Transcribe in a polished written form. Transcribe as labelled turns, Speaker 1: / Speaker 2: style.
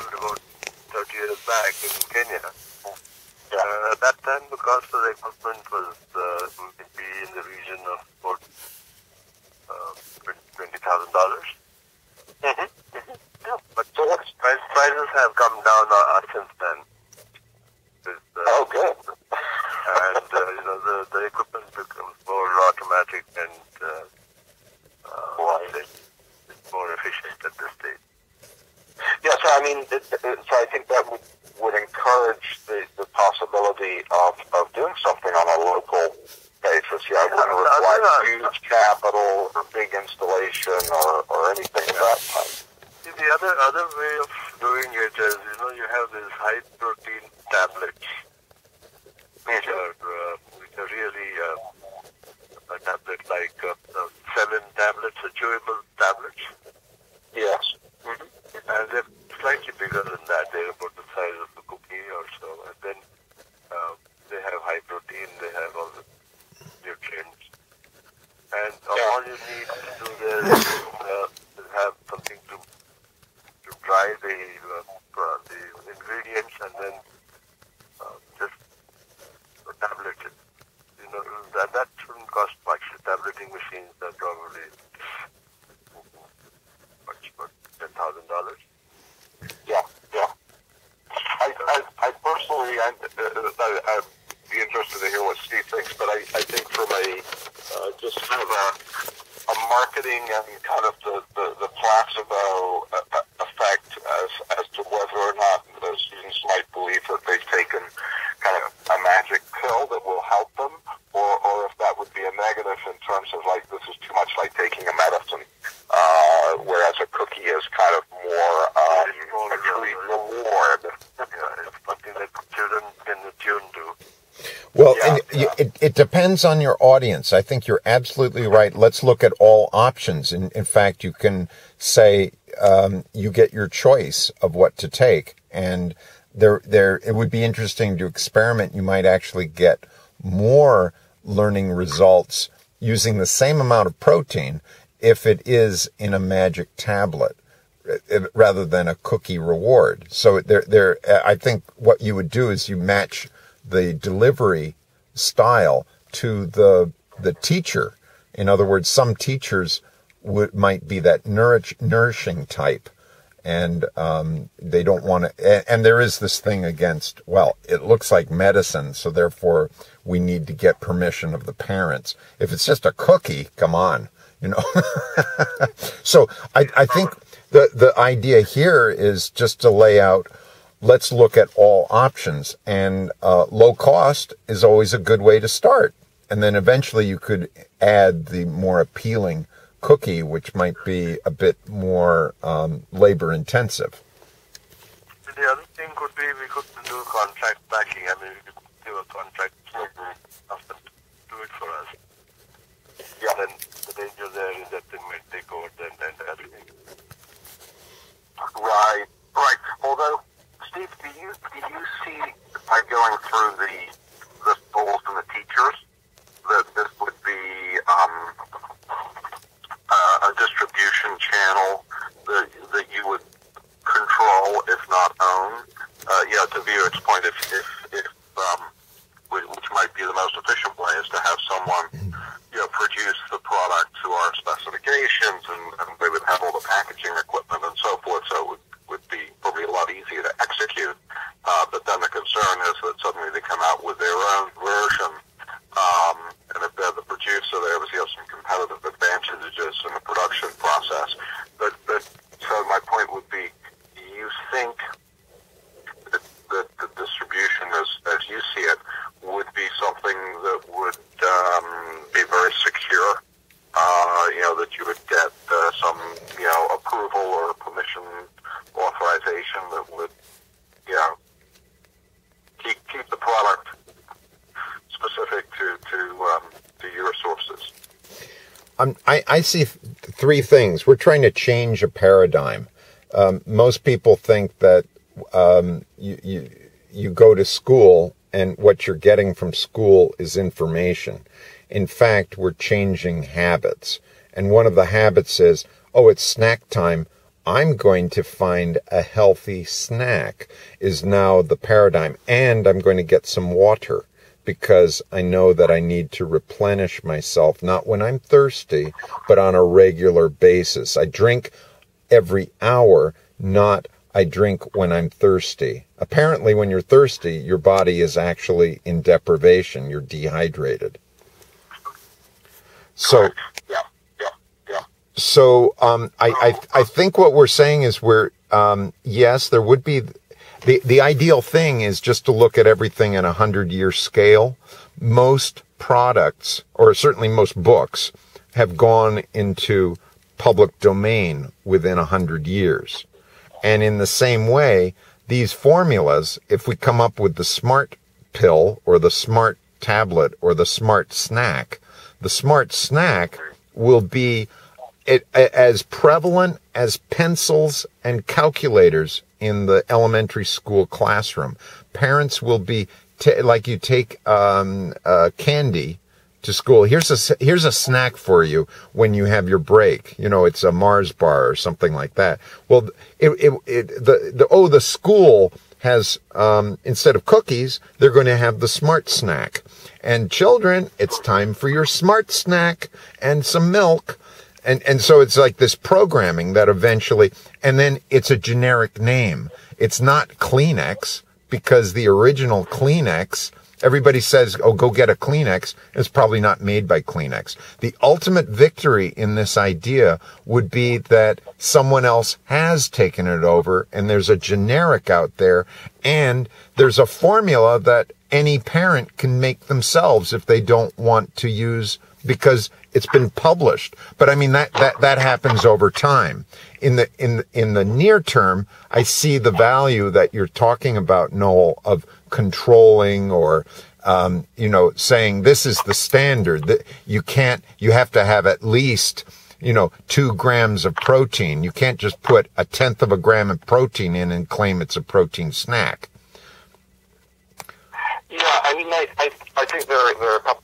Speaker 1: about 30 years back in Kenya. At that time, the cost of the equipment was maybe in the region of about $20,000.
Speaker 2: Yeah.
Speaker 1: But prices have come down since then.
Speaker 2: Good.
Speaker 1: And the equipment becomes more automatic and it's more efficient at this stage.
Speaker 2: Yeah, so I mean, so I think that would encourage the possibility of doing something on a local basis. Yeah, it wouldn't require huge capital or big installation or anything of that type.
Speaker 1: See, the other way of doing it is, you have these high protein tablets, which are really a tablet like 7 tablets, chewable tablets.
Speaker 2: Yes.
Speaker 1: And they're slightly bigger than that. They're about the size of a cookie or so. And then they have high protein. They have all the nutrients. And all you need to do there is have something to dry the ingredients and then just tablet it. That shouldn't cost much. The tableting machines are probably about $10,000.
Speaker 2: Yeah. I personally, I'd be interested to hear what Steve thinks, but I think from just kind of a marketing and kind of the placebo effect as to whether or not the students might believe that they've taken kind of a magic pill that will help them, or if that would be a negative in terms of like this is too much like taking a medicine, whereas a cookie is kind of more a treat reward.
Speaker 1: It's something that children can attune to.
Speaker 3: Well, it depends on your audience. I think you're absolutely right. Let's look at all options. In fact, you can say you get your choice of what to take, and it would be interesting to experiment. You might actually get more learning results using the same amount of protein if it is in a magic tablet rather than a cookie reward. So I think what you would do is you match the delivery style to the teacher. In other words, some teachers might be that nourishing type, and they don't want to. And there is this thing against, well, it looks like medicine, so therefore we need to get permission of the parents. If it's just a cookie, come on, So I think the idea here is just to lay out. Let's look at all options, and low cost is always a good way to start. And then eventually you could add the more appealing cookie, which might be a bit more labor intensive.
Speaker 1: The other thing could be we could do contract packing. I mean, we could do a contract of them to do it for us.
Speaker 2: Yeah.
Speaker 1: Then the danger there is that they might take over and everything.
Speaker 2: Right. Although, Steve, do you see by going through the schools and the teachers that this would be a distribution channel that you would control, if not own? To Vivek's point, if which might be the most efficient way, is to have someone produce the product to our specifications, and they would have all the packaging equipment and so forth, so it would be probably a lot easier to execute. But then the concern is that suddenly they come out with their own version, and if they're the producer, they obviously have some competitive advantages in the production process. But so my point would be, do you think that the distribution, as you see it, would be something that would be very secure? That you would get some approval or permission, authorization that would keep the product specific to your sources.
Speaker 3: I see three things. We're trying to change a paradigm. Most people think that you go to school and what you're getting from school is information. In fact, we're changing habits. And one of the habits is, it's snack time. I'm going to find a healthy snack is now the paradigm. And I'm going to get some water because I know that I need to replenish myself, not when I'm thirsty, but on a regular basis. I drink every hour, not I drink when I'm thirsty. Apparently, when you're thirsty, your body is actually in deprivation. You're dehydrated. So, So I think what we're saying is yes, there would be the ideal thing is just to look at everything in 100-year scale. Most products, or certainly most books, have gone into public domain within 100 years. And in the same way, these formulas, if we come up with the smart pill or the smart tablet or the smart snack will be as prevalent as pencils and calculators in the elementary school classroom. Parents will be, like you take candy to school. Here's a snack for you when you have your break. You know, it's a Mars bar or something like that. Well, the school has, instead of cookies, they're going to have the smart snack. And children, it's time for your smart snack and some milk. And so it's like this programming that eventually, and then it's a generic name. It's not Kleenex, because the original Kleenex, everybody says, oh, go get a Kleenex. It's probably not made by Kleenex. The ultimate victory in this idea would be that someone else has taken it over, and there's a generic out there, and there's a formula that any parent can make themselves if they don't want to use, because it's been published. But I mean, that happens over time. In the near term, I see the value that you're talking about, Noel, of controlling or, saying this is the standard, that you have to have at least, 2 grams of protein. You can't just put 1/10 of a gram of protein in and claim it's a protein snack.
Speaker 2: Yeah, I mean, I think there are a couple